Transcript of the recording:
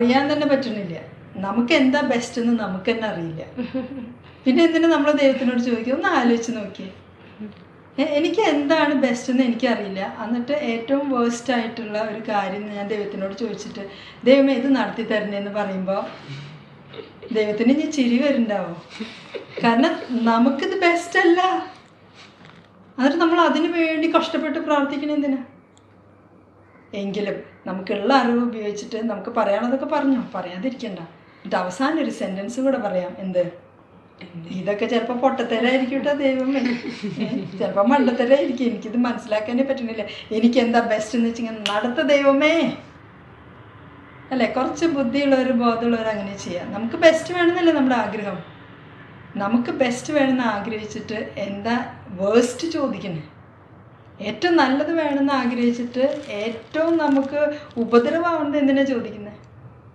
അറിയാൻ തന്നെ പറ്റണില്ല. നമുക്ക് എന്താ ബെസ്റ്റ് എന്ന് നമുക്ക് തന്നെ അറിയില്ല. പിന്നെ എന്തിനാ നമ്മൾ ദൈവത്തിനോട് ചോദിക്കുക? ഒന്ന് ആലോചിച്ച് നോക്കിയേ. എനിക്ക് എന്താണ് ബെസ്റ്റ് എന്ന് എനിക്കറിയില്ല. എന്നിട്ട് ഏറ്റവും വേസ്റ്റ് ആയിട്ടുള്ള ഒരു കാര്യം ഞാൻ ദൈവത്തിനോട് ചോദിച്ചിട്ട് ദൈവമേ ഇത് നടത്തി തരണേന്ന് പറയുമ്പോൾ ദൈവത്തിന് ഇനി ചിരി വരുന്നുണ്ടാവും. കാരണം നമുക്കിത് ബെസ്റ്റ് അല്ല. എന്നിട്ട് നമ്മൾ അതിനു വേണ്ടി കഷ്ടപ്പെട്ട് പ്രാർത്ഥിക്കണ എന്തിനാ? എങ്കിലും നമുക്കുള്ള അറിവ് ഉപയോഗിച്ചിട്ട് നമുക്ക് പറയാനുള്ളതൊക്കെ പറഞ്ഞു, പറയാതിരിക്കണ്ട. എന്നിട്ട് അവസാനം ഒരു സെൻറ്റൻസ് കൂടെ പറയാം. എന്ത്? ഇതൊക്കെ ചിലപ്പോൾ പൊട്ടത്തരായിരിക്കും കേട്ടോ ദൈവമേ, ചിലപ്പോൾ മണ്ടത്തരായിരിക്കും, എനിക്കിത് മനസ്സിലാക്കാനേ പറ്റുന്നില്ല, എനിക്ക് എന്താ ബെസ്റ്റ് എന്ന് വെച്ചിങ്ങനെ നടത്ത ദൈവമേ അല്ലേ. കുറച്ച് ബുദ്ധിയുള്ളവർ ബോധമുള്ളവർ അങ്ങനെ ചെയ്യാം. നമുക്ക് ബെസ്റ്റ് വേണമെന്നല്ലേ നമ്മുടെ ആഗ്രഹം. നമുക്ക് ബെസ്റ്റ് വേണമെന്ന് ആഗ്രഹിച്ചിട്ട് എന്താ വേസ്റ്റ് ചോദിക്കണേ? ഏറ്റവും നല്ലത് വേണമെന്ന് ആഗ്രഹിച്ചിട്ട് ഏറ്റവും നമുക്ക് ഉപദ്രവമാവുന്നത് എന്തിനാ ചോദിക്കുന്നത്?